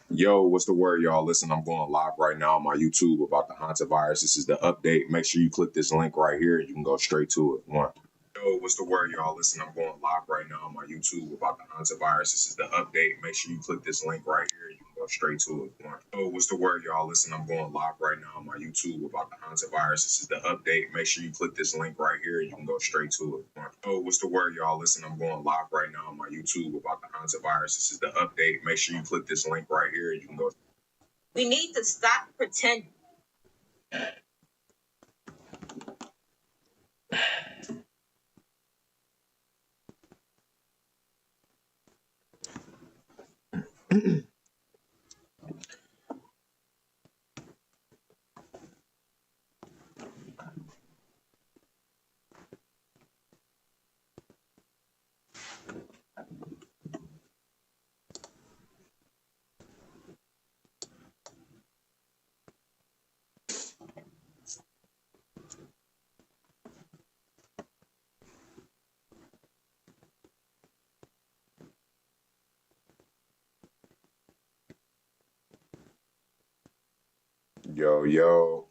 Yo, what's the word, y'all? Listen, I'm going live right now on my YouTube about the hantavirus. This is the update. Make sure you click this link right here. You can go straight to it. One. Yo, what's the word, y'all? Listen, I'm going live right now on my YouTube about the hantavirus. This is the update. Make sure you click this link right here. You can go straight to it. One. Yo, what's the word, y'all? Listen, I'm going live right now on my YouTube about the hantavirus. This is the update. Make sure you click this link right here. You can go straight to it. One. Yo, what's the word, y'all? Listen, I'm going live right now on my YouTube about the hantavirus. This is the update. Make sure you click this link right here. You can go. We need to stop pretending. Yo,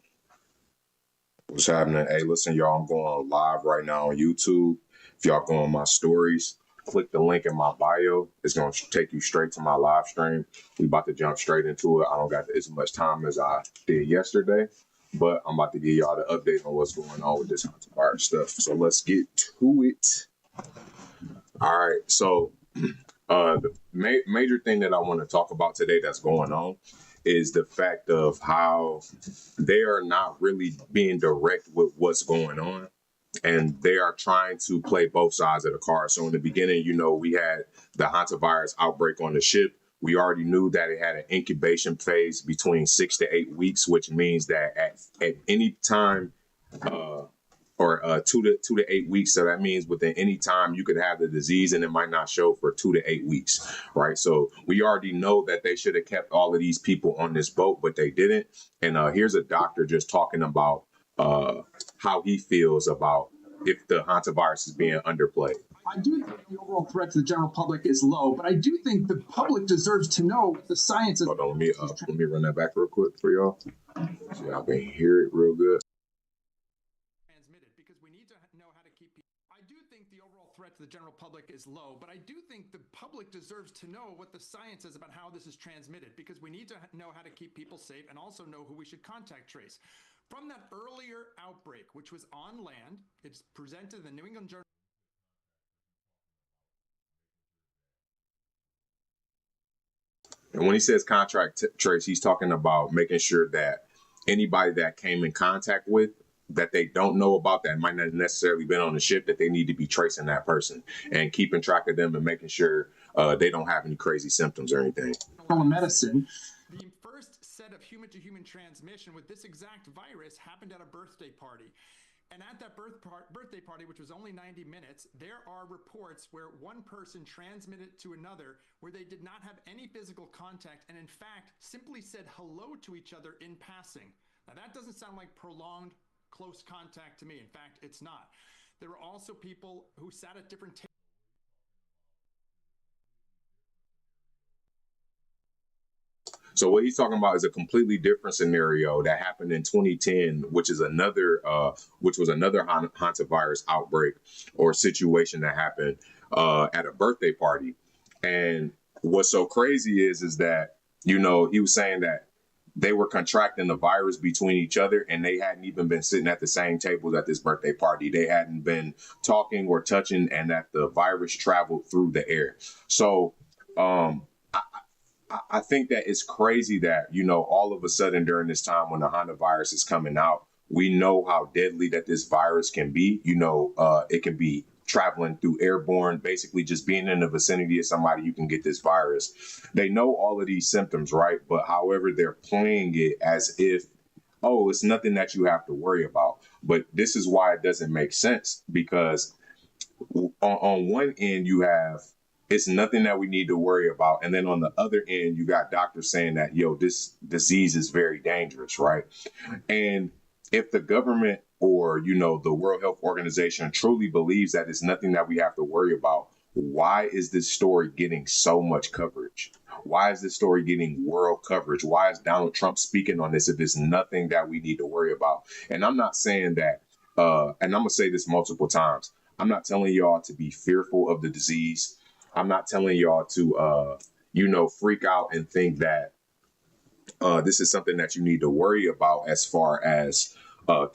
what's happening? Hey, listen, y'all, I'm going live right now on YouTube. If y'all go on my stories, click the link in my bio. It's going to take you straight to my live stream. We about to jump straight into it. I don't got as much time as I did yesterday, but I'm about to give y'all the update on what's going on with this hantavirus stuff. So let's get to it. All right, so the major thing that I want to talk about today that's going on is the fact of how they are not really being direct with what's going on. And they are trying to play both sides of the card. So in the beginning, we had the hantavirus outbreak on the ship. We already knew that it had an incubation phase between 6 to 8 weeks, which means that at any time, or 2 to 8 weeks. So that means within any time you could have the disease and it might not show for 2 to 8 weeks, right? So we already know that they should have kept all of these people on this boat, but they didn't. And here's a doctor just talking about how he feels about if the hantavirus is being underplayed. I do think the overall threat to the general public is low, but I do think the public deserves to know the science is. Hold on, let me run that back real quick for y'all, so y'all can hear it real good. Threat to the general public is low, but I do think the public deserves to know what the science is about how this is transmitted, because we need to know how to keep people safe and also know who we should contact trace. From that earlier outbreak, which was on land, it's presented in the New England Journal. And when he says contact trace, he's talking about making sure that anybody that came in contact with that they don't know about, that might not necessarily been on the ship, that they need to be tracing that person and keeping track of them and making sure they don't have any crazy symptoms or anything. Medicine. The first set of human-to-human transmission with this exact virus happened at a birthday party. And at that birthday party, which was only 90 minutes, there are reports where one person transmitted to another where they did not have any physical contact and in fact simply said hello to each other in passing. Now that doesn't sound like prolonged close contact to me. In fact, it's not. There were also people who sat at different tables. So what he's talking about is a completely different scenario that happened in 2010, which was another hantavirus outbreak or situation that happened at a birthday party. And what's so crazy is that, he was saying that they were contracting the virus between each other and they hadn't even been sitting at the same tables at this birthday party. They hadn't been talking or touching, and that the virus traveled through the air. So I think that it's crazy that, all of a sudden during this time when the hantavirus is coming out, we know how deadly that this virus can be. It can be traveling through airborne, basically just being in the vicinity of somebody, you can get this virus. They know all of these symptoms, right? But however, they're playing it as if, oh, it's nothing that you have to worry about. But this is why it doesn't make sense, because on one end you have, it's nothing that we need to worry about. And then on the other end, you got doctors saying that, yo, this disease is very dangerous, right? And if the government or, you know, the World Health Organization truly believes that it's nothing that we have to worry about, why is this story getting so much coverage? Why is this story getting world coverage? Why is Donald Trump speaking on this if it's nothing that we need to worry about? And I'm not saying that, and I'm going to say this multiple times, I'm not telling y'all to be fearful of the disease. I'm not telling y'all to, you know, freak out and think that this is something that you need to worry about as far as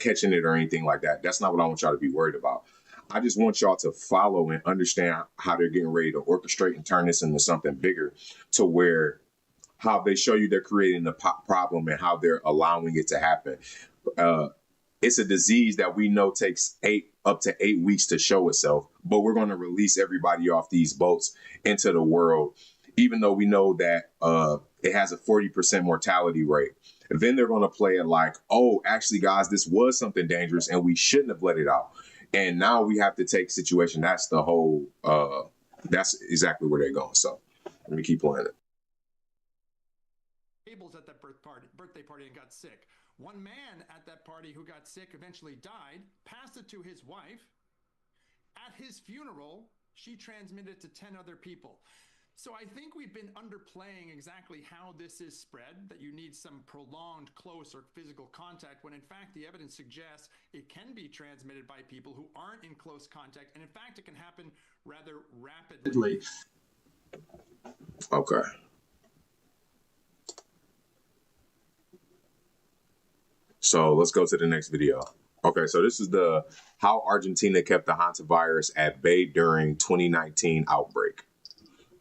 catching it or anything like that. That's not what I want y'all to be worried about. I just want y'all to follow and understand how they're getting ready to orchestrate and turn this into something bigger, to where how they show you they're creating the problem and how they're allowing it to happen. It's a disease that we know takes up to 8 weeks to show itself, but we're going to release everybody off these boats into the world, even though we know that it has a 40% mortality rate. And then they're going to play it like, oh, actually, guys, this was something dangerous and we shouldn't have let it out. And now we have to take situation. That's the whole, that's exactly where they're going. So let me keep playing it. Tables at that birthday party and got sick. One man at that party who got sick eventually died, passed it to his wife. At his funeral, she transmitted it to 10 other people. So I think we've been underplaying exactly how this is spread, that you need some prolonged, close, or physical contact, when in fact the evidence suggests it can be transmitted by people who aren't in close contact, and in fact it can happen rather rapidly. Okay. So let's go to the next video. Okay, so this is the how Argentina kept the hantavirus at bay during 2019 outbreak.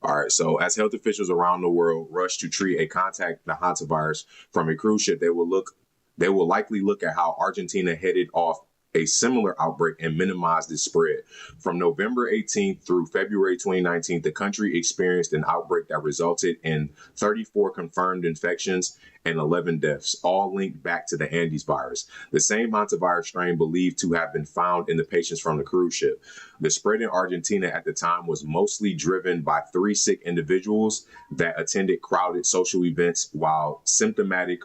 All right, so as health officials around the world rush to treat a contact the hantavirus from a cruise ship, they will likely look at how Argentina headed off a similar outbreak and minimized its spread. From November 18th through February 2019, the country experienced an outbreak that resulted in 34 confirmed infections and 11 deaths, all linked back to the Andes virus, the same hantavirus strain believed to have been found in the patients from the cruise ship. The spread in Argentina at the time was mostly driven by 3 sick individuals that attended crowded social events while symptomatic,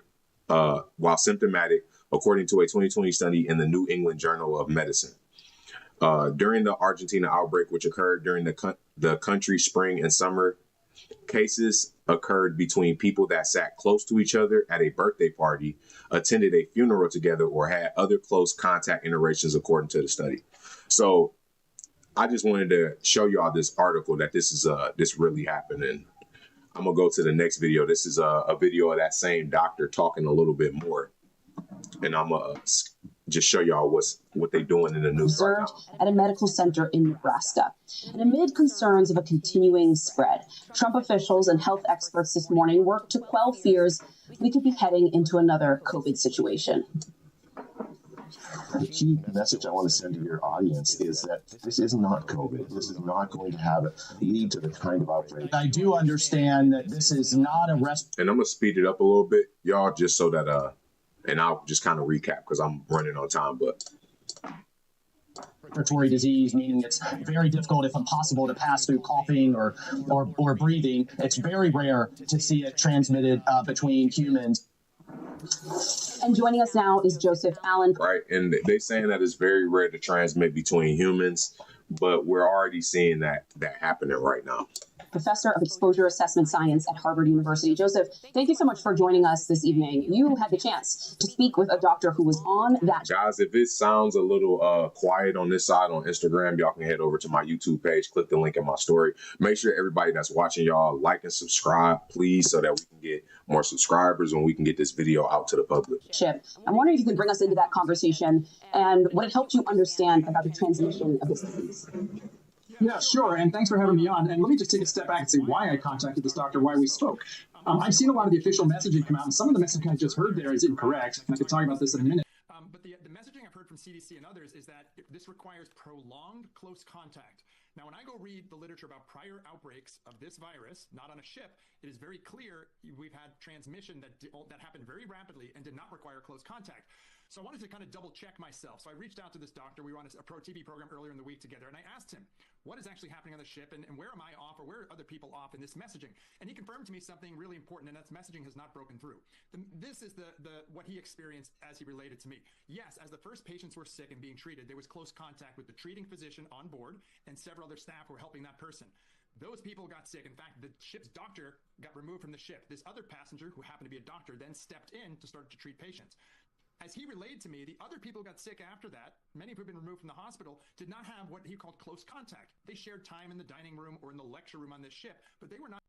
according to a 2020 study in the New England Journal of Medicine. During the Argentina outbreak, which occurred during the country's spring and summer, cases occurred between people that sat close to each other at a birthday party, attended a funeral together, or had other close contact interactions, according to the study. So I just wanted to show y'all this article that this is this really happened. And I'm gonna go to the next video. This is a video of that same doctor talking a little bit more. And I'm gonna just show y'all what they're doing in the news right now. At a medical center in Nebraska. And amid concerns of a continuing spread, Trump officials and health experts this morning worked to quell fears we could be heading into another COVID situation. The key message I want to send to your audience is that this is not COVID. This is not going to lead to the kind of outbreak. I do understand that this is not a And I'm gonna speed it up a little bit, y'all, just so that and I'll just kind of recap because I'm running on time, but respiratory disease, meaning it's very difficult, if impossible, to pass through coughing or breathing. It's very rare to see it transmitted between humans. And joining us now is Joseph Allen. Right, and they're saying that it's very rare to transmit between humans, but we're already seeing that happening right now. Professor of Exposure Assessment Science at Harvard University. Joseph, thank you so much for joining us this evening. You had the chance to speak with a doctor who was on that. Guys, if it sounds a little quiet on this side on Instagram, y'all can head over to my YouTube page, click the link in my story. Make sure everybody that's watching y'all like and subscribe, please, so that we can get more subscribers and we can get this video out to the public. I'm wondering if you can bring us into that conversation and what it helped you understand about the transmission of this disease. Yeah, sure. And thanks for having me on. And let me just take a step back and say why I contacted this doctor, why we spoke. I've seen a lot of the official messaging come out, and some of the messaging I just heard there is incorrect. And I could talk about this in a minute. But the messaging I've heard from from CDC and others is that this requires prolonged close contact. Now, when I go read the literature about prior outbreaks of this virus, not on a ship, it is very clear we've had transmission that happened very rapidly and did not require close contact. So I wanted to kind of double check myself. So I reached out to this doctor. We were on a Pro TV program earlier in the week together, and I asked him, what is actually happening on the ship, and where am I off, or where are other people off in this messaging? And he confirmed to me something really important, and that's messaging has not broken through. This is what he experienced as he related to me. Yes, as the first patients were sick and being treated, there was close contact with the treating physician on board and several other staff who were helping that person. Those people got sick. In fact, the ship's doctor got removed from the ship. This other passenger, who happened to be a doctor, then stepped in to start to treat patients. As he relayed to me, the other people who got sick after that, many who had been removed from the hospital, did not have what he called close contact. They shared time in the dining room or in the lecture room on this ship, but they were not.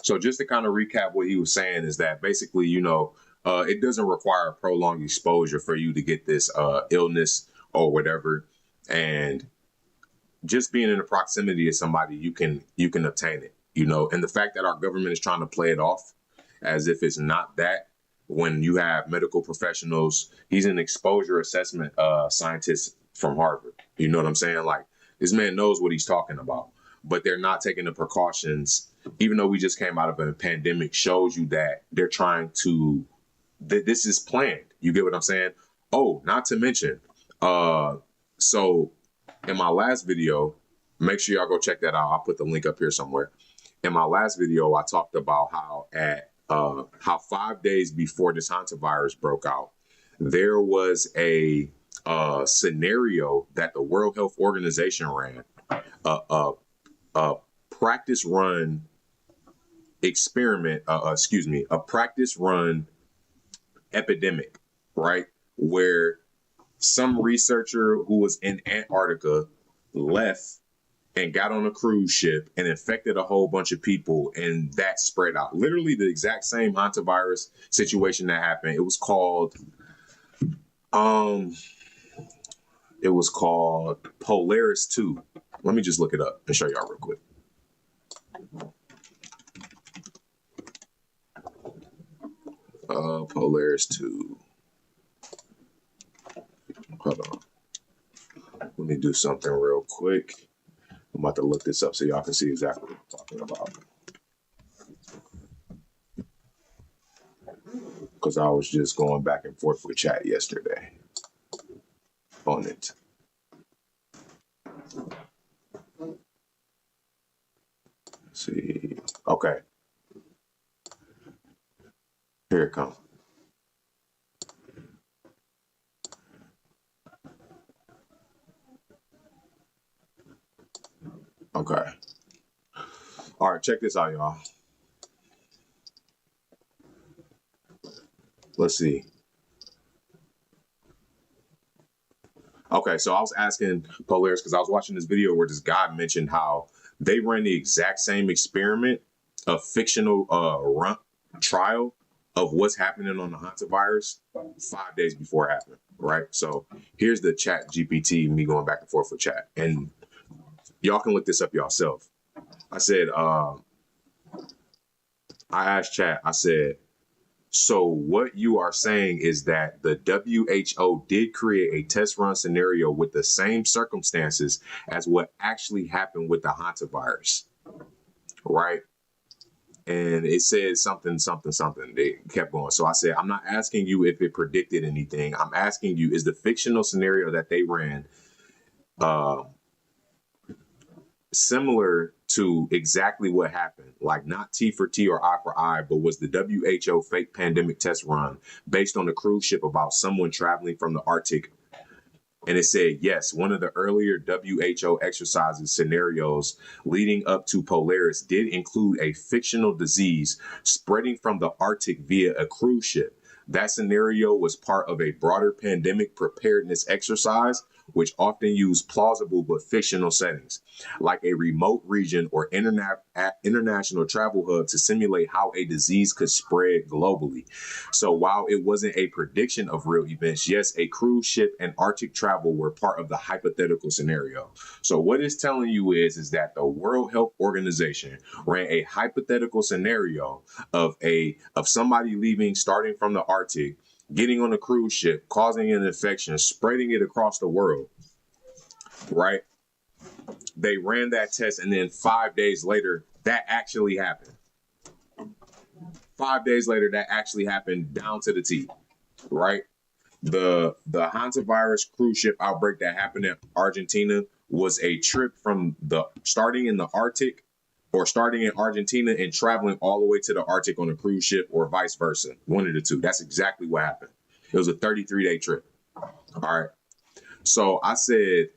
So just to kind of recap what he was saying is that basically, it doesn't require prolonged exposure for you to get this illness or whatever. And just being in the proximity of somebody, you can obtain it, and the fact that our government is trying to play it off as if it's not that, when you have medical professionals, he's an exposure assessment scientist from Harvard. You know what I'm saying? Like, this man knows what he's talking about, but they're not taking the precautions. Even though we just came out of a pandemic, shows you that they're trying to, this is planned. You get what I'm saying? Oh, not to mention, so in my last video, make sure y'all go check that out. I'll put the link up here somewhere. In my last video, I talked about how 5 days before this hantavirus broke out, there was a scenario that the World Health Organization ran, a practice run experiment, a practice run epidemic, right? Where some researcher who was in Antarctica left and got on a cruise ship and infected a whole bunch of people, and that spread out. Literally the exact same hantavirus situation that happened. It was called Polaris 2. Let me just look it up and show y'all real quick. Polaris 2. Hold on. Let me do something real quick. I'm about to look this up so y'all can see exactly what I'm talking about. Because I was just going back and forth with chat yesterday on it. Let's see. Okay. Here it comes. Okay. All right, check this out, y'all. Let's see. Okay, so I was asking Polaris because I was watching this video where this guy mentioned how they ran the exact same experiment, a fictional trial of what's happening on the hantavirus 5 days before it happened, right? So here's the chat GPT, me going back and forth with chat. And y'all can look this up yourself. I said, I asked chat, I said, so what you are saying is that the WHO did create a test run scenario with the same circumstances as what actually happened with the hantavirus, right? And it said something. They kept going. So I said, I'm not asking you if it predicted anything. I'm asking you, is the fictional scenario that they ran similar to exactly what happened, like not T for T or I for I, but was the WHO fake pandemic test run based on a cruise ship about someone traveling from the Arctic? And it said, yes, one of the earlier WHO exercises scenarios leading up to Polaris did include a fictional disease spreading from the Arctic via a cruise ship. That scenario was part of a broader pandemic preparedness exercise, which often use plausible but fictional settings, like a remote region or international travel hub to simulate how a disease could spread globally. So while it wasn't a prediction of real events, yes, a cruise ship and Arctic travel were part of the hypothetical scenario. So what it's telling you is that the World Health Organization ran a hypothetical scenario of somebody leaving, starting from the Arctic, getting on a cruise ship, causing an infection, spreading it across the world, right? They ran that test, and then 5 days later, that actually happened. 5 days later, that actually happened down to the T, right? The hantavirus cruise ship outbreak that happened in Argentina was a trip from starting in the Arctic, or starting in Argentina and traveling all the way to the Arctic on a cruise ship, or vice versa. One of the two. That's exactly what happened. It was a 33-day trip. All right. So I said,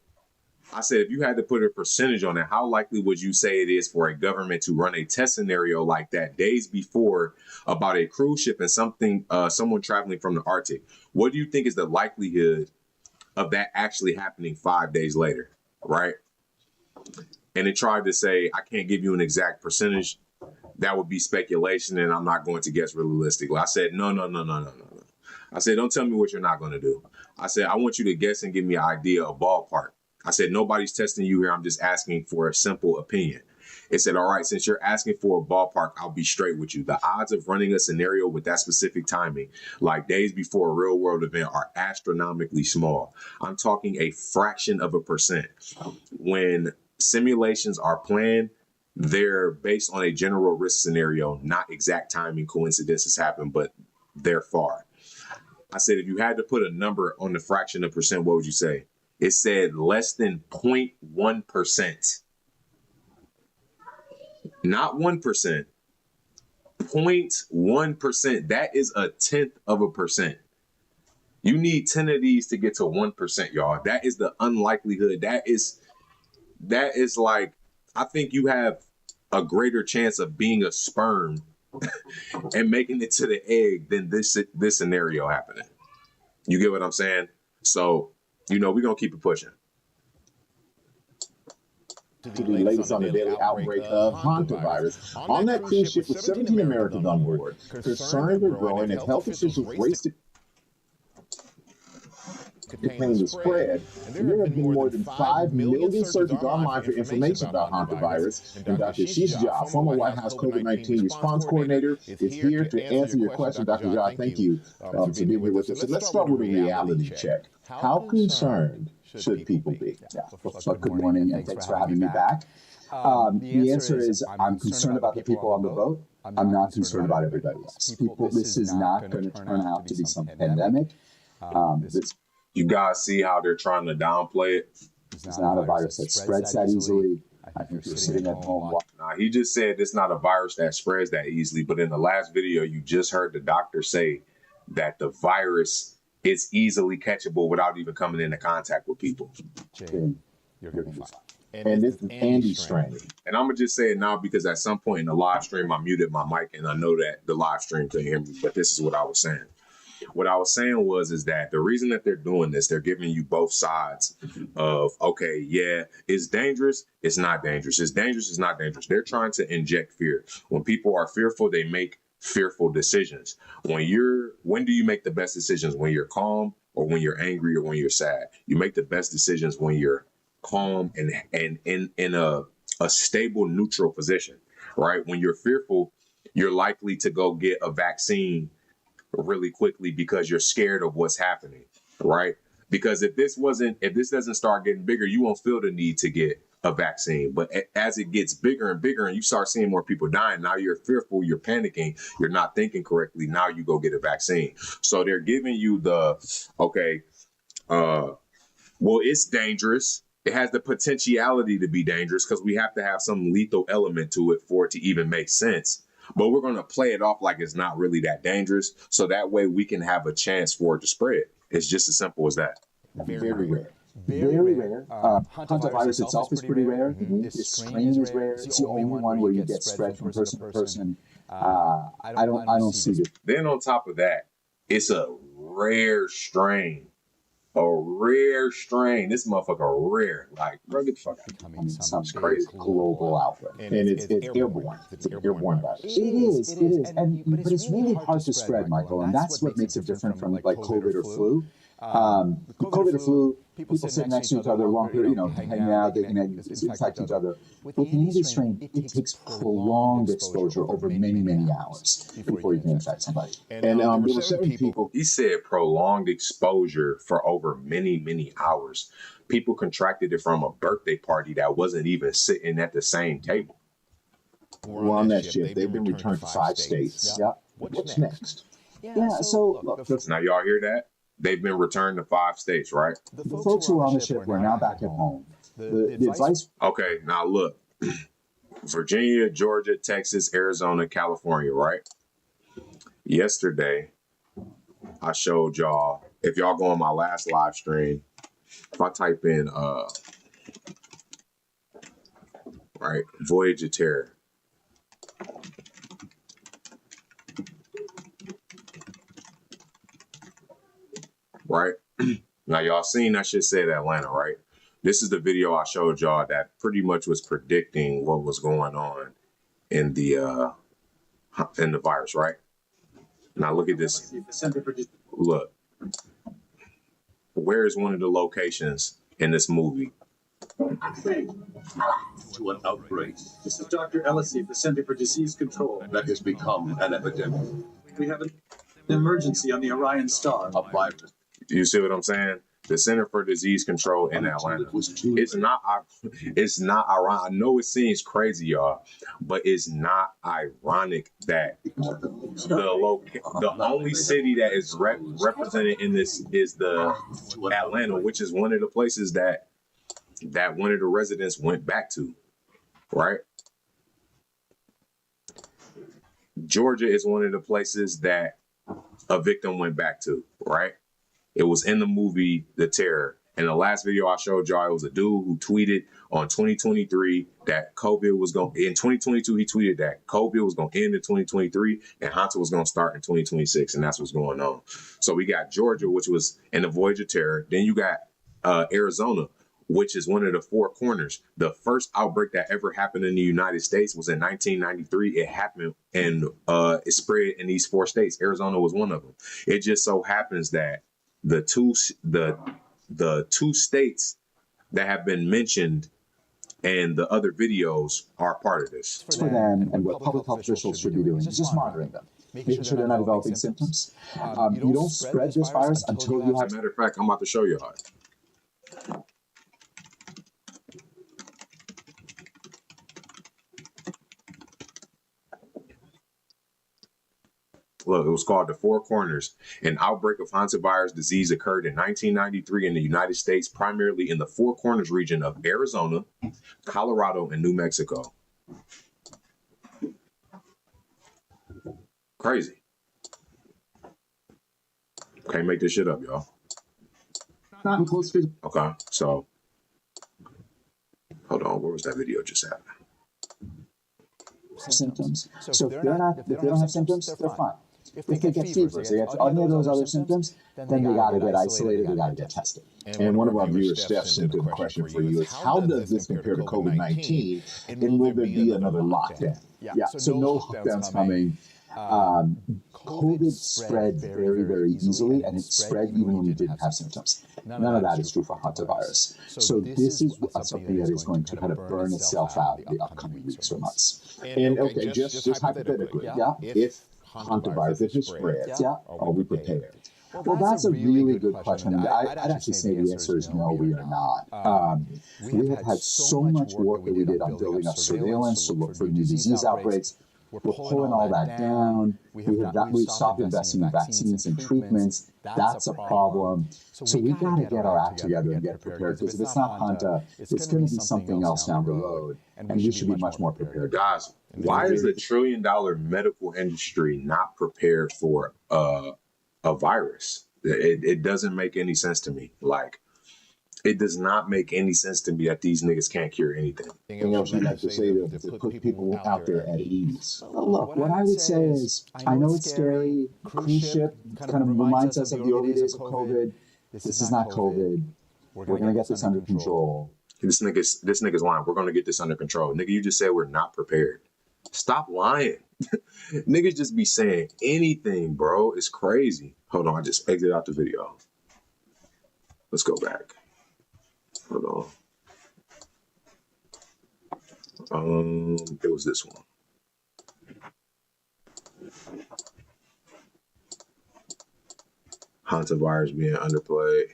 if you had to put a percentage on it, how likely would you say it is for a government to run a test scenario like that days before about a cruise ship and someone traveling from the Arctic? What do you think is the likelihood of that actually happening 5 days later, right? And it tried to say, I can't give you an exact percentage. That would be speculation, and I'm not going to guess realistically. I said, no. I said, don't tell me what you're not going to do. I said, I want you to guess and give me an idea, a ballpark. I said, nobody's testing you here. I'm just asking for a simple opinion. It said, all right, since you're asking for a ballpark, I'll be straight with you. The odds of running a scenario with that specific timing, like days before a real world event, are astronomically small. I'm talking a fraction of a percent. When simulations are planned, they're based on a general risk scenario, not exact timing coincidences happen, but they're far. I said, if you had to put a number on the fraction of percent, what would you say? It said less than 0.1%. Not 1%. 0.1%. That is a 1/10 of a percent. You need 10 of these to get to 1%, y'all. That is the unlikelihood. That is like, I think you have a greater chance of being a sperm and making it to the egg than this scenario happening. You get what I'm saying? So, we're going to keep it pushing. To the latest on the daily outbreak of hantavirus. On that cruise ship with 17 Americans on board, concerns are growing as health officials race to contain the spread. And there have been more than 5 million searches online for information about hantavirus. And Dr. Ashish Jha, former White House COVID-19 response coordinator, is here to answer your question. Dr. Jha, thank you for being here with us. So let's start with a reality check. How concerned should people be? Yeah. So good morning, and thanks for having me back. The answer is I'm concerned about the people on the boat. I'm not concerned about everybody else. This is not going to turn out to be some pandemic. You guys see how they're trying to downplay it? It's not a virus that spreads that easily. I think you're sitting at home. Nah, he just said it's not a virus that spreads that easily. But in the last video, you just heard the doctor say that the virus is easily catchable without even coming into contact with people. Jay, you're going to be fine. And this is Andy strain. And I'm going to just say it now because at some point in the live stream, I muted my mic, and I know that the live stream couldn't hear me. But this is what I was saying. What I was saying is that the reason that they're doing this, they're giving you both sides of, okay, yeah, it's dangerous. It's not dangerous. It's dangerous. It's not dangerous. They're trying to inject fear. When people are fearful, they make fearful decisions. When do you make the best decisions? When you're calm, or when you're angry, or when you're sad? You make the best decisions when you're calm and in a stable, neutral position, right? When you're fearful, you're likely to go get a vaccine really quickly because you're scared of what's happening, right? Because if this doesn't start getting bigger, you won't feel the need to get a vaccine. But as it gets bigger and bigger and you start seeing more people dying, now you're fearful, you're panicking, you're not thinking correctly. Now you go get a vaccine. So they're giving you well, it's dangerous. It has the potentiality to be dangerous because we have to have some lethal element to it for it to even make sense. But we're going to play it off like it's not really that dangerous. So that way we can have a chance for it to spread. It's just as simple as that. Very rare. Very rare. Hantavirus itself is pretty rare. This strain is rare. It's the only one where you get spread from person to person. I don't see it. Then on top of that, it's a rare strain. A rare strain. This motherfucker rare. Like, bro, get the fuck out. I mean, sounds crazy. Global outbreak. And it's airborne. It's an airborne virus. It is. But it's really hard to spread, Michael. And that's what makes it different from like COVID or flu. COVID or flu, people sit next to each other, long period, hanging out, they can infect each other. With the Andes strain, it takes prolonged exposure over many, many hours before you can infect somebody. And there were 7 people. He said prolonged exposure for over many, many hours. People contracted it from a birthday party that wasn't even sitting at the same table. Were on that ship. They've been returned to 5 states. Yeah. What's next? Yeah, so look, Now y'all hear that? They've been returned to 5 states, right? the folks who were on the ship were now back at home. The advice. Okay, now look. Virginia, Georgia, Texas, Arizona, California, right? Yesterday, I showed y'all, if y'all go on my last live stream, if I type in, right, Voyage of Terror. Right? Now, y'all seen that shit said Atlanta, right? This is the video I showed y'all that pretty much was predicting what was going on in the virus, right? Now look at this. Look, where is one of the locations in this movie? To an outbreak This is Dr. Ellisi, the Center for Disease Control. that has become an epidemic, We have an emergency on the Orion Star. a virus. You see what I'm saying? The Center for Disease Control in Atlanta. It's not ironic. I know it seems crazy, y'all, but it's not ironic that the only city that is represented in this is the Atlanta, which is one of the places that one of the residents went back to, right? Georgia is one of the places that a victim went back to, right? It was in the movie The Terror. In the last video I showed y'all, it was a dude who tweeted on 2023 that COVID was going, in 2022, he tweeted that COVID was going to end in 2023 and Hanta was going to start in 2026. And that's what's going on. So we got Georgia, which was in the Voyage of Terror. Then you got Arizona, which is one of the 4 corners. The first outbreak that ever happened in the United States was in 1993. It happened and it spread in these 4 states. Arizona was one of them. It just so happens that the two states that have been mentioned and the other videos are part of this. For them, and what public health officials should be doing is just monitoring them, making sure they're not developing symptoms. You don't spread this virus until you have. As a matter of fact, I'm about to show you how. Look, it was called The 4 Corners. An outbreak of hantavirus disease occurred in 1993 in the United States, primarily in the 4 Corners region of Arizona, Colorado, and New Mexico. Crazy. Can't make this shit up, y'all. Not in close vision. Okay, so hold on. Where was that video just happening? Symptoms. So if they don't have symptoms, they're fine. If they get fevers, they get any of those other symptoms, then they got to get isolated, they got to get tested. And one of our viewers, Steph, sent in a question for you is, how does this compare to COVID-19? And will there be another lockdown? Yeah, so no lockdowns coming. COVID spread very, very easily, and it spread even when you didn't have symptoms. None of that is true for hantavirus. So this is something that is going to kind of burn itself out in the upcoming weeks or months. And okay, just hypothetically, if hantavirus, if it spreads, are we prepared? Well, that's a really good question. I'd actually say the answer is no, we are not. We have had so much work that we did on building up surveillance to look for new disease outbreaks. We're pulling all that down. We've stopped investing in vaccines and treatments. That's a problem. So we got to get our act together and get prepared, because if it's not Hanta, it's going to be something else down the road, and we should be much more prepared. Guys, why is the trillion-dollar medical industry not prepared for a virus? It doesn't make any sense to me. Like, it does not make any sense to me that these niggas can't cure anything. Anything else you'd like to say to put people out there at ease? Look, what I would say is, I know it's scary. Cruise ship kind of reminds us of the early days of COVID. This is not COVID. We're going to get this under control. This nigga's lying. We're going to get this under control. Nigga, you just said we're not prepared. Stop lying. Niggas just be saying anything, bro. It's crazy. Hold on, I just exited out the video. Let's go back. Hold on. It was this one. HANTAVIRUS being underplayed.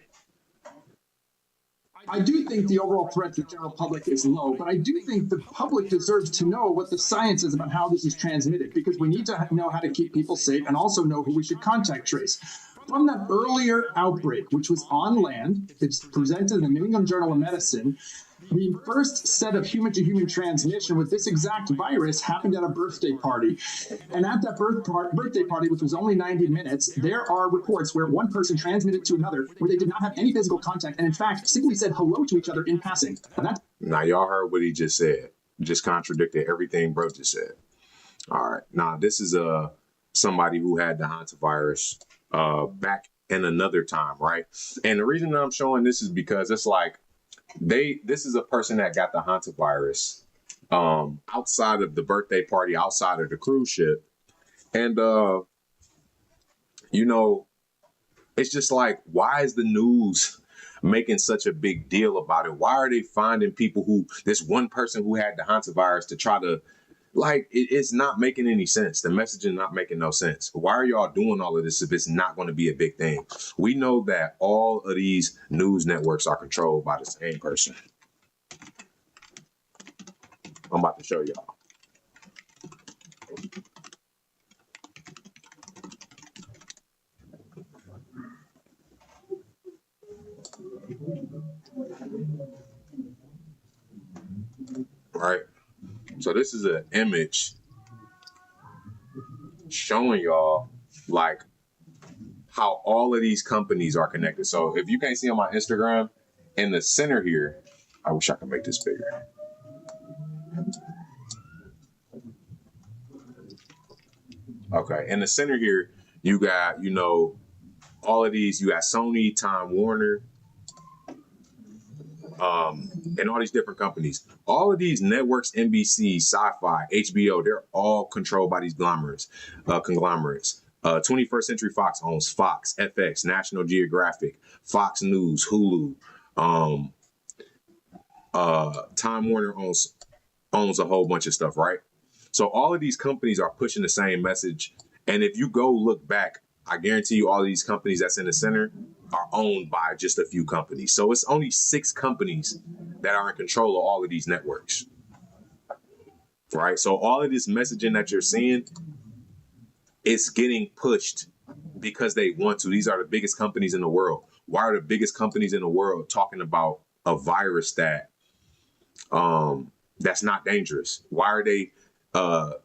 I do think the overall threat to the general public is low, but I do think the public deserves to know what the science is about how this is transmitted, because we need to know how to keep people safe and also know who we should contact trace. From that earlier outbreak, which was on land, it's presented in the New England Journal of Medicine, the first set of human-to-human transmission with this exact virus happened at a birthday party. And at that birthday party, which was only 90 minutes, there are reports where one person transmitted to another where they did not have any physical contact and, in fact, simply said hello to each other in passing. Now, y'all heard what he just said. Just contradicted everything bro just said. All right. Now, this is somebody who had the hantavirus back in another time, right? And the reason that I'm showing this is because it's like, this is a person that got the hantavirus outside of the birthday party, outside of the cruise ship. And, you know, it's just like, why is the news making such a big deal about it? Why are they finding people this one person who had the hantavirus to try to, like, it's not making any sense. The messaging not making no sense. Why are y'all doing all of this if it's not going to be a big thing? We know that all of these news networks are controlled by the same person. I'm about to show y'all. Right? So this is an image showing y'all like how all of these companies are connected. So if you can't see on my Instagram, in the center here, I wish I could make this bigger. Okay, in the center here, you got, you know, all of these, you got Sony, Time Warner, and all these different companies. All of these networks, NBC, Sci-Fi, HBO, they're all controlled by these conglomerates. 21st Century Fox owns Fox, FX, National Geographic, Fox News, Hulu. Time Warner owns a whole bunch of stuff, right? So all of these companies are pushing the same message. And if you go look back, I guarantee you all of these companies that's in the center are owned by just a few companies. So it's only 6 companies that are in control of all of these networks, right? So all of this messaging that you're seeing, it's getting pushed because they want to. These are the biggest companies in the world. Why are the biggest companies in the world talking about a virus that that's not dangerous? Why are they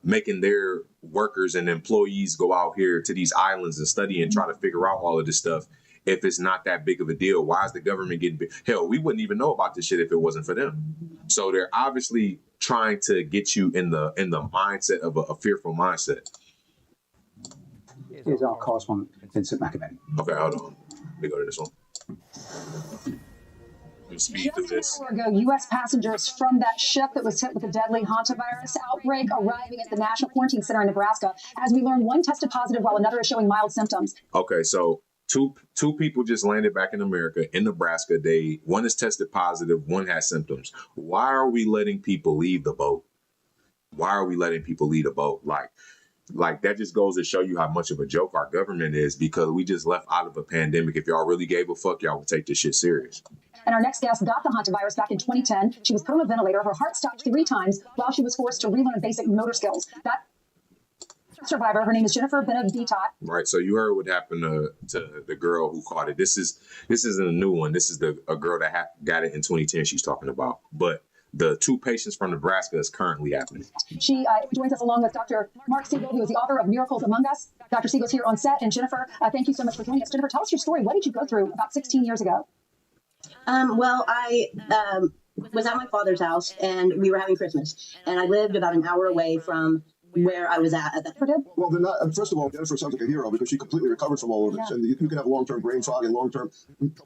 making their workers and employees go out here to these islands and study and try to figure out all of this stuff if it's not that big of a deal? Why is the government getting big? Hell, we wouldn't even know about this shit if it wasn't for them. So they're obviously trying to get you in the mindset of a fearful mindset. Here's our correspondent, Vincent McAvenny. Okay, hold on. Let me go to this one. Speed through this. An hour ago, U.S. passengers from that ship that was hit with a deadly hantavirus outbreak arriving at the National Quarantine Center in Nebraska. As we learned, one tested positive while another is showing mild symptoms. Okay, so two people just landed back in America, in Nebraska. One is tested positive, one has symptoms. Why are we letting people leave the boat? Why are we letting people leave the boat? Like that just goes to show you how much of a joke our government is, because we just left out of a pandemic. If y'all really gave a fuck, y'all would take this shit serious. And our next guest got the hantavirus back in 2010. She was put on a ventilator. Her heart stopped 3 times while she was forced to relearn basic motor skills. That survivor, her name is Jennifer Benavides. Right. So you heard what happened to the girl who caught it. This isn't a new one. This is a girl that got it in 2010 she's talking about. But the 2 patients from Nebraska is currently happening. She joins us along with Dr. Mark Siegel, who is the author of Miracles Among Us. Dr. Siegel's here on set. And Jennifer, thank you so much for joining us. Jennifer, tell us your story. What did you go through about 16 years ago? Well, I was at my father's house, and we were having Christmas. And I lived about an hour away from where I was at that time. Well, they're not. First of all, Jennifer sounds like a hero because she completely recovered from all of this. And you can have long-term brain fog and long-term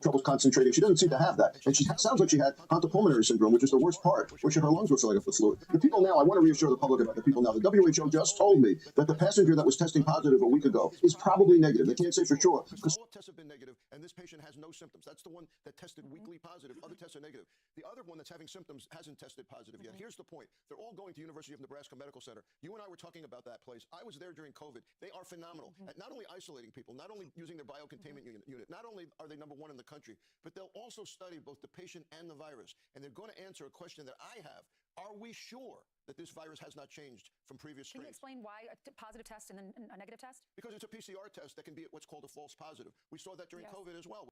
troubles concentrating. She doesn't seem to have that. And she sounds like she had Hanta pulmonary syndrome, which is the worst part, where her lungs were filling up with fluid. The people now, I want to reassure the public about the people now. The WHO just told me that the passenger that was testing positive a week ago is probably negative. They can't say for sure. All tests have been negative, and this patient has no symptoms. That's the one that tested weekly positive. Other tests are negative. The other one that's having symptoms hasn't tested positive yet. Here's the point. They're all going to University of Nebraska Medical Center. You and I were talking about that place. I was there during COVID. They are phenomenal at not only isolating people, not only using their biocontainment unit, not only are they #1 in the country, but they'll also study both the patient and the virus. And they're going to answer a question that I have. Are we sure that this virus has not changed from previous strains? Can you explain why a positive test and then a negative test? Because it's a PCR test that can be what's called a false positive. We saw that during COVID as well.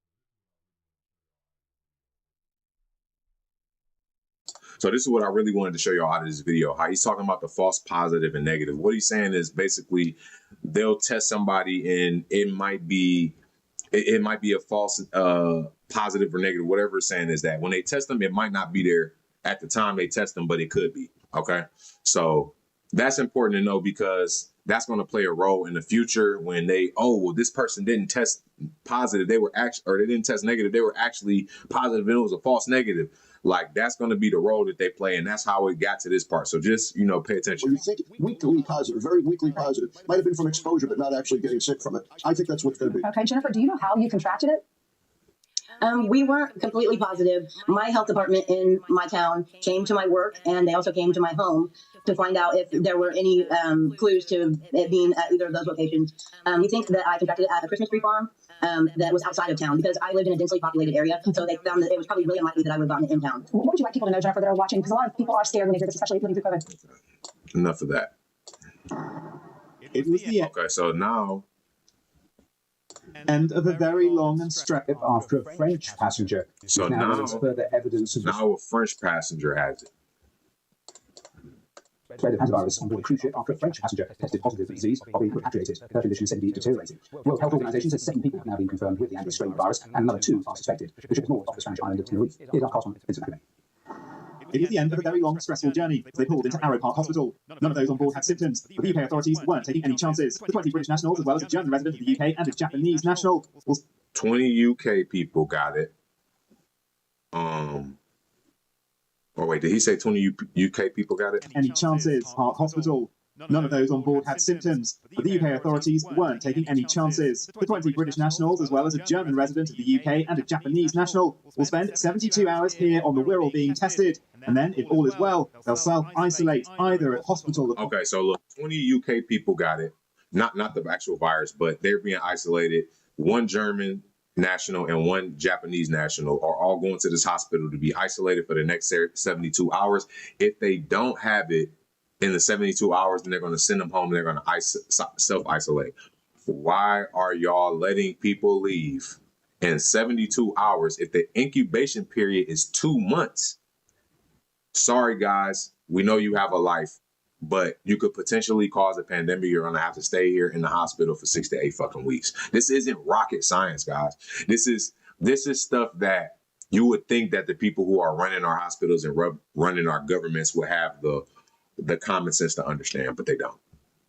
So this is what I really wanted to show y'all out of this video, how he's talking about the false positive and negative. What he's saying is basically they'll test somebody and it might be a false positive or negative. Whatever it's saying is that when they test them, it might not be there at the time they test them, but it could be. Okay. So that's important to know because that's going to play a role in the future when this person didn't test positive. They didn't test negative. They were actually positive and it was a false negative. Like that's going to be the role that they play. And that's how it got to this part. So just, pay attention. Well, you think weakly positive, very weakly positive. Might have been from exposure, but not actually getting sick from it. I think that's what's going to be. Okay, Jennifer, do you know how you contracted it? We weren't completely positive. My health department in my town came to my work, and they also came to my home to find out if there were any clues to it being at either of those locations. We think that I contracted it at a Christmas tree farm that was outside of town because I lived in a densely populated area, so they found that it was probably really unlikely that I would have gotten it in town. What would you like people to know, Jennifer, that are watching? Because a lot of people are scared when they hear this, especially living through COVID. Enough of that. It was the Okay, so now... end of a very long and stretched after a French passenger. So now further evidence of a French passenger has it. spread of hantavirus on board a cruise ship after a French passenger tested positive for the disease while being repatriated. Her condition said to be deteriorating. World Health Organization says 7 people have now been confirmed with the Anglo strain virus, and another 2 are suspected. The ship is moored off the Spanish island of Tenerife. Here's our correspondent, Vincent McAvenny. It was the end of a very long, stressful journey. They pulled into Arrow Park Hospital. None of those on board had symptoms, but the UK authorities weren't taking any chances. The 20 British nationals, as well as a German resident of the UK and a Japanese national, 20 UK people got it. Oh wait, did he say 20 UK people got it? Any chances? Park Hospital. None of those on board had symptoms, but the UK authorities weren't taking any chances. The 20 British nationals, as well as a German resident of the UK and a Japanese national, will spend 72 hours here on the Wirral being tested. And then, if all is well, they'll self-isolate either at hospital. Okay, so look, 20 UK people got it. Not the actual virus, but they're being isolated. 1 German national and 1 Japanese national are all going to this hospital to be isolated for the next 72 hours. If they don't have it in the 72 hours, then they're going to send them home and they're going to self-isolate. Why are y'all letting people leave in 72 hours if the incubation period is 2 months? Sorry, guys. We know you have a life, but you could potentially cause a pandemic. You're going to have to stay here in the hospital for 6 to 8 fucking weeks. This isn't rocket science, guys. This is stuff that you would think that the people who are running our hospitals and running our governments would have the common sense to understand, but they don't.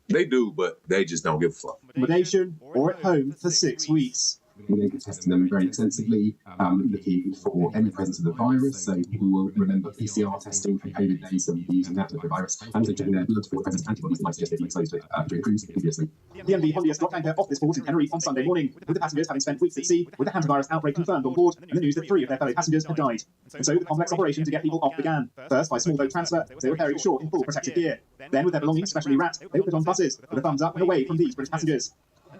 They do, but they just don't give a fuck. Accommodation or at home for 6 weeks. We're going to be testing them very extensively, looking for any presence of the virus. So people will remember PCR testing from COVID days, so we'll be using that to look for the virus, and also checking their blood for the presence of antibodies that might suggest they've been exposed to it during cruise previously. The MV Hondius dropped anchor off this port in Tenerife on Sunday morning, with the passengers having spent weeks at sea, with the hantavirus outbreak confirmed on board, and the news that 3 of their fellow passengers had died. And so the complex operation to get people off began. First by small boat transfer, they were carried ashore in full protective gear. Then with their belongings specially wrapped, they were put on buses, with a thumbs up and away from these British passengers.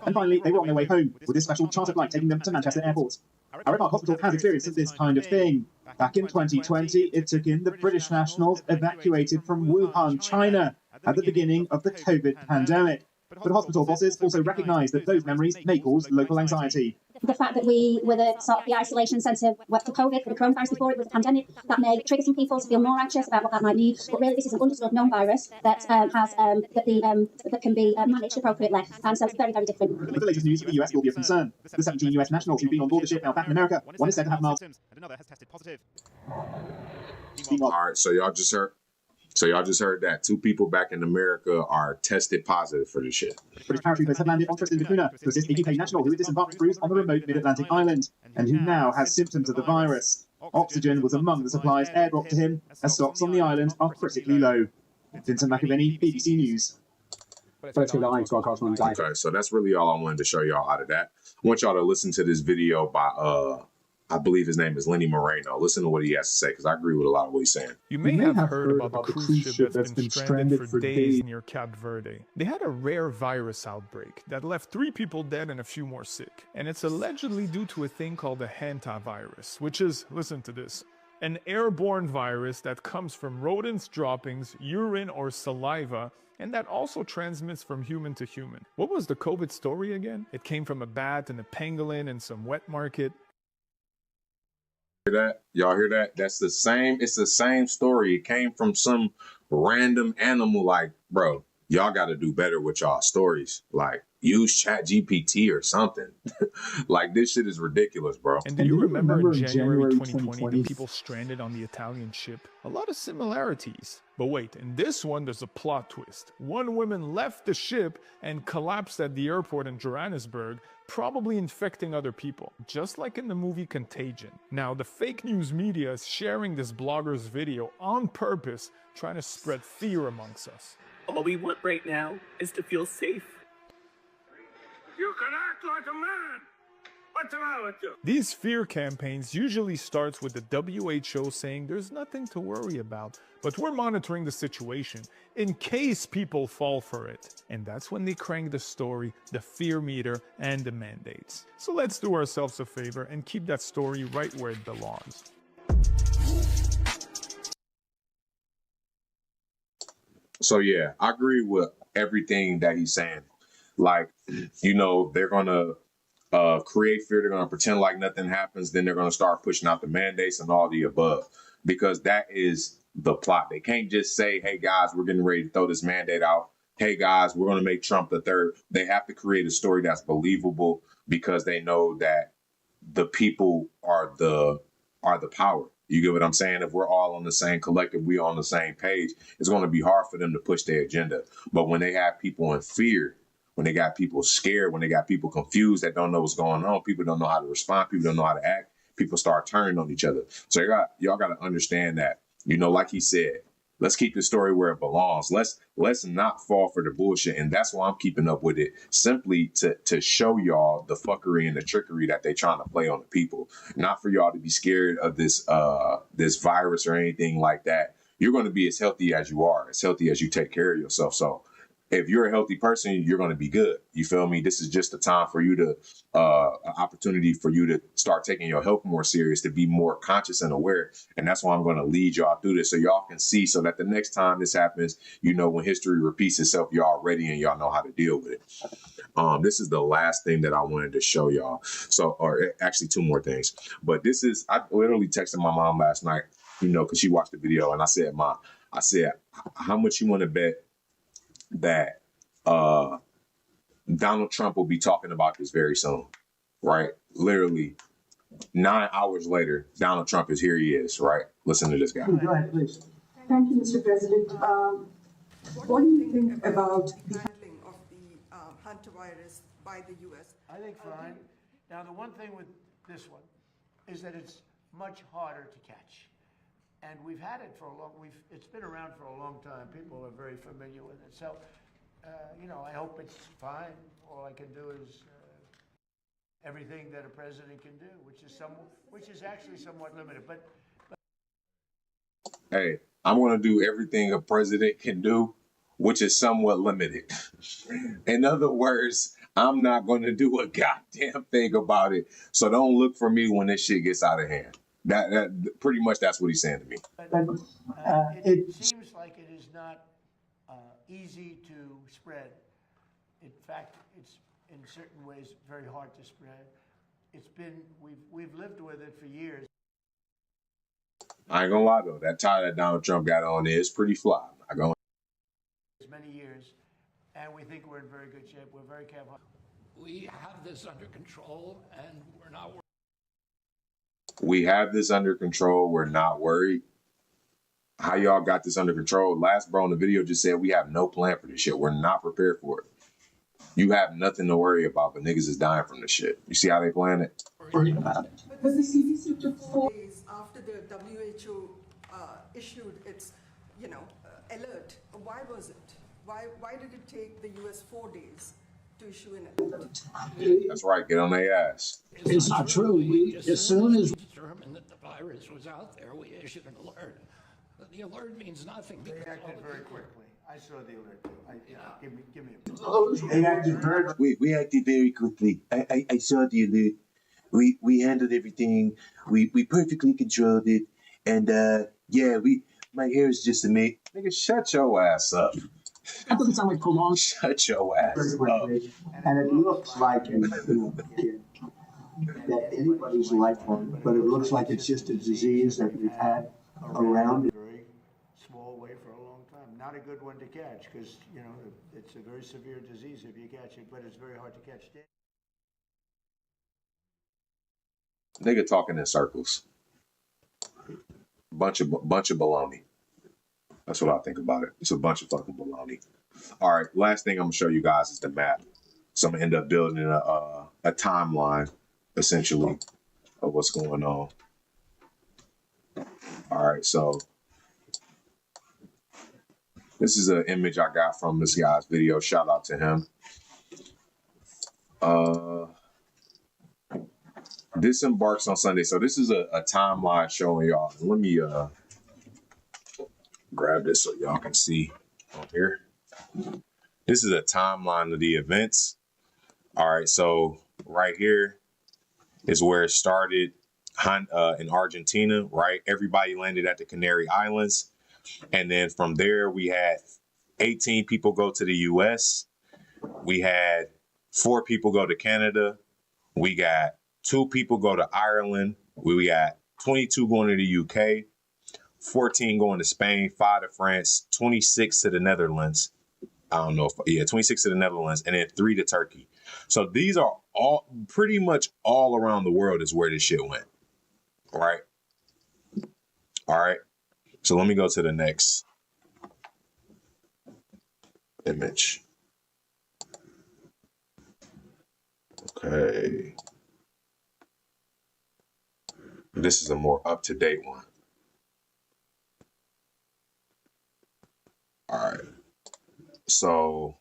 And finally, they were on their way home, with this special charter flight taking them to Manchester Airport. Arrow Park Hospital has experience of this kind of thing. Back in 2020, it took in the British nationals evacuated from Wuhan, China, at the beginning of the COVID pandemic. But hospital bosses also recognise that those memories may cause local anxiety. The fact that we were the sort of the isolation centre for COVID, for the coronavirus before it was a pandemic, that may trigger some people to feel more anxious about what that might mean. But really, this is an understood known virus that that can be managed appropriately, and so it's very, very different. With the latest news from the US will be a concern. The 17 US nationals who've been on board the ship now back in America, one is said to have mild symptoms, and another has tested positive. All right, so y'all just heard So y'all just heard that 2 people back in America are tested positive for this shit. British paratroopers have landed on Tristan da Cunha to assist a UK national who had disembarked crews on the remote mid-Atlantic island and who now has symptoms of the virus. Oxygen was among the supplies airdropped to him as stocks on the island are critically low. Vincent McAvenny, BBC News. Okay, so that's really all I wanted to show y'all out of that. I want y'all to listen to this video by I believe his name is Lenny Moreno. Listen to what he has to say, because I agree with a lot of what he's saying. You may have heard about the cruise ship that's been stranded for days near Cape Verde. They had a rare virus outbreak that left 3 people dead and a few more sick. And it's allegedly due to a thing called the HANTAVIRUS, which is, listen to this, an airborne virus that comes from rodents' droppings, urine, or saliva, and that also transmits from human to human. What was the COVID story again? It came from a bat and a pangolin and some wet market. Hear that? Y'all hear that? That's the same. It's the same story. It came from some random animal. Like, bro, y'all got to do better with y'all stories. Like, use ChatGPT or something. Like, this shit is ridiculous, bro. And do you remember in January 2020, the people stranded on the Italian ship? A lot of similarities. But wait, in this one, there's a plot twist. One woman left the ship and collapsed at the airport in Johannesburg, probably infecting other people, just like in the movie Contagion. Now, the fake news media is sharing this blogger's video on purpose, trying to spread fear amongst us. All we want right now is to feel safe. You can act like a man. What's wrong with you? These fear campaigns usually starts with the WHO saying there's nothing to worry about, but we're monitoring the situation in case people fall for it. And that's when they crank the story, the fear meter, and the mandates. So let's do ourselves a favor and keep that story right where it belongs. So yeah, I agree with everything that he's saying. Like, you know, they're going to create fear. They're going to pretend like nothing happens. Then they're going to start pushing out the mandates and all the above, because that is the plot. They can't just say, hey, guys, we're getting ready to throw this mandate out. Hey, guys, we're going to make Trump the third. They have to create a story that's believable, because they know that the people are the power. You get what I'm saying? If we're all on the same collective, we on the same page, it's going to be hard for them to push their agenda. But when they have people in fear, when they got people scared, when they got people confused that don't know what's going on, people don't know how to respond, people don't know how to act, people start turning on each other. So y'all got to understand that, you know, like he said, let's keep the story where it belongs. Let's not fall for the bullshit. And that's why I'm keeping up with it, simply to show y'all the fuckery and the trickery that they trying to play on the people. Not for y'all to be scared of this virus or anything like that. You're going to be as healthy as you are, as healthy as you take care of yourself. So if you're a healthy person, you're going to be good. You feel me? This is just a time for you to, an opportunity for you to start taking your health more serious, to be more conscious and aware. And that's why I'm going to lead y'all through this, so y'all can see, so that the next time this happens, you know, when history repeats itself, y'all ready and y'all know how to deal with it. This is the last thing that I wanted to show y'all. So, or actually 2 more things, but this is, I literally texted my mom last night, you know, because she watched the video, and I said, Mom, how much you want to bet that Donald Trump will be talking about this very soon, right? Literally 9 hours later, Donald Trump is here. He is, right? Listen to this guy. Go ahead, please. Thank you, Mr. President. What do you think about the handling of the hantavirus by the U.S.? I think fine. Now, the one thing with this one is that it's much harder to catch. And we've had it for a long, it's been around for a long time. People are very familiar with it. So, you know, I hope it's fine. All I can do is everything that a president can do, which is actually somewhat limited. But hey, I'm going to do everything a president can do, which is somewhat limited. In other words, I'm not going to do a goddamn thing about it. So don't look for me when this shit gets out of hand. That pretty much, that's what he's saying to me. It seems like it is not easy to spread. In fact, it's in certain ways very hard to spread. It's been, we've lived with it for years. I ain't gonna lie though, that tie that Donald Trump got on there is pretty fly. I go Many years, and we think we're in very good shape. We're very careful. We have this under control, and we're not worried. We have this under control. We're not worried. How y'all got this under control? Last bro in the video just said we have no plan for this shit. We're not prepared for it. You have nothing to worry about, but niggas is dying from this shit. You see how they plan it? Worried about it. But the CDC took 4 days after the WHO issued its, alert. Why was it? Why did it take the US 4 days to issue an alert? That's right. Get on their ass. It's not true. As soon as determined that the virus was out there, we issued an alert. The alert means nothing. They acted very quickly. I saw the alert too. Give me a they acted very we acted very quickly. I saw the alert. We handled everything. We perfectly controlled it. And my hair is just a mate. Nigga, shut your ass up. That doesn't sound like prolonged. Shut your ass up. And it looks like that anybody's lifelong, but it looks like it's just a disease that we've had around. Very small way for a long time. Not a good one to catch because, it's a very severe disease if you catch it, but it's very hard to catch. Nigga talking in circles. Bunch of baloney. That's what I think about it. It's a bunch of fucking baloney. All right, last thing I'm gonna show you guys is the map. So I'm gonna end up building a timeline, essentially, of what's going on. All right, so this is an image I got from this guy's video. Shout out to him. Disembarks on Sunday. So this is a timeline showing y'all. Let me grab this so y'all can see on here. This is a timeline of the events. All right, so right here is where it started in Argentina, right? Everybody landed at the Canary Islands. And then from there, we had 18 people go to the US. We had 4 people go to Canada. We got 2 people go to Ireland. We got 22 going to the UK, 14 going to Spain, 5 to France, 26 to the Netherlands. 26 to the Netherlands, and then 3 to Turkey. So these are all pretty much all around the world is where this shit went. All right. All right. So let me go to the next image. Okay. This is a more up-to-date one. All right. So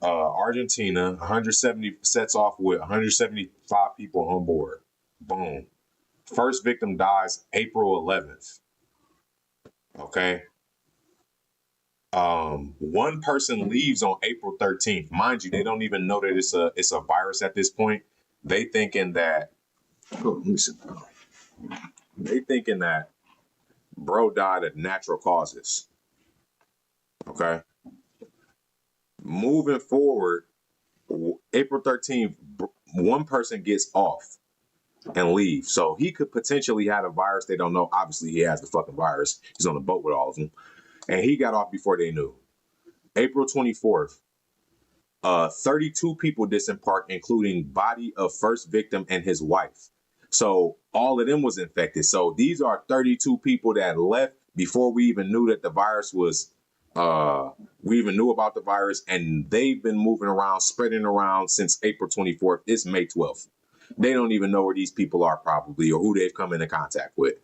Argentina, 170 sets off with 175 people on board. Boom. First victim dies April 11th. Okay. One person leaves on April 13th. Mind you, they don't even know that it's a virus at this point. They thinking that bro died of natural causes. Okay. Moving forward, April 13th, one person gets off and leaves. So he could potentially have a virus. They don't know. Obviously, he has the fucking virus. He's on the boat with all of them. And he got off before they knew. April 24th, 32 people disembarked, including body of first victim and his wife. So all of them was infected. So these are 32 people that left before we even knew that the virus was, we even knew about the virus, and they've been moving around, spreading around since April 24th. It's May 12th. They don't even know where these people are probably or who they've come into contact with.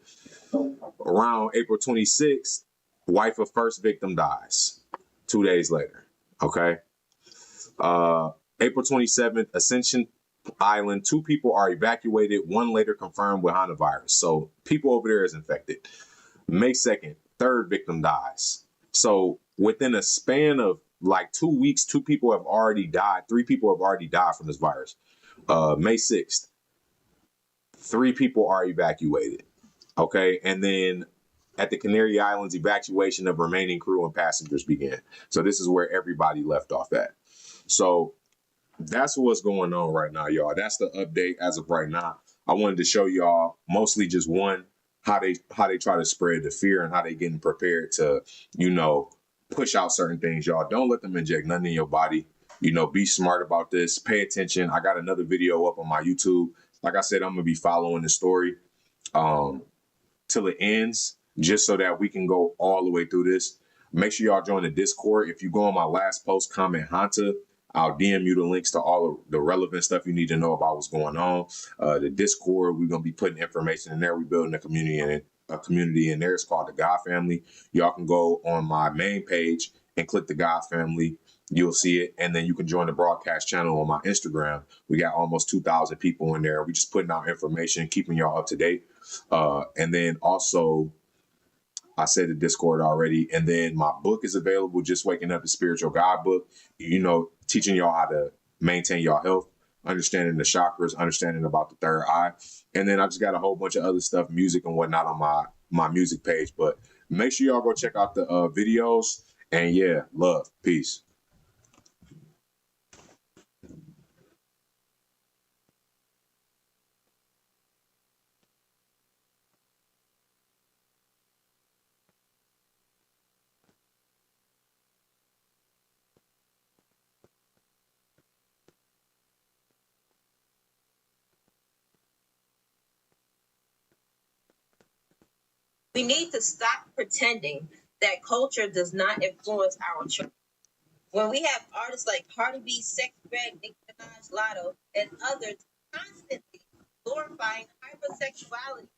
Around April 26th, wife of first victim dies 2 days later. Okay. April 27th, Ascension Island, 2 people are evacuated. 1 later confirmed with hantavirus. So people over there is infected. May 2nd, 3rd victim dies. So within a span of like 2 weeks, 2 people have already died. 3 people have already died from this virus. May 6th, 3 people are evacuated. Okay. And then at the Canary Islands, evacuation of remaining crew and passengers began. So this is where everybody left off at. So that's what's going on right now, y'all. That's the update as of right now. I wanted to show y'all mostly just one, how they try to spread the fear and how they getting prepared to, push out certain things, y'all. Don't let them inject nothing in your body. Be smart about this. Pay attention. I got another video up on my YouTube. Like I said, I'm going to be following the story till it ends. just so that we can go all the way through this. Make sure y'all join the Discord. If you go on my last post, comment Hanta, I'll DM you the links to all of the relevant stuff you need to know about what's going on. The Discord, we're gonna be putting information in there. We're building a community in there. It's called the God Family. Y'all can go on my main page and click the God Family. You'll see it, and then you can join the broadcast channel on my Instagram. We got almost 2,000 people in there. We're just putting out information, keeping y'all up to date. And then also, I said the Discord already. And then my book is available, Just Waking Up, the Spiritual God book, teaching y'all how to maintain your health, understanding the chakras, understanding about the third eye. And then I just got a whole bunch of other stuff, music and whatnot on my music page. But make sure y'all go check out the videos. And yeah, love, peace. We need to stop pretending that culture does not influence our choice. When we have artists like Cardi B, Sex Red, Nicki Minaj, Lotto, and others constantly glorifying hypersexuality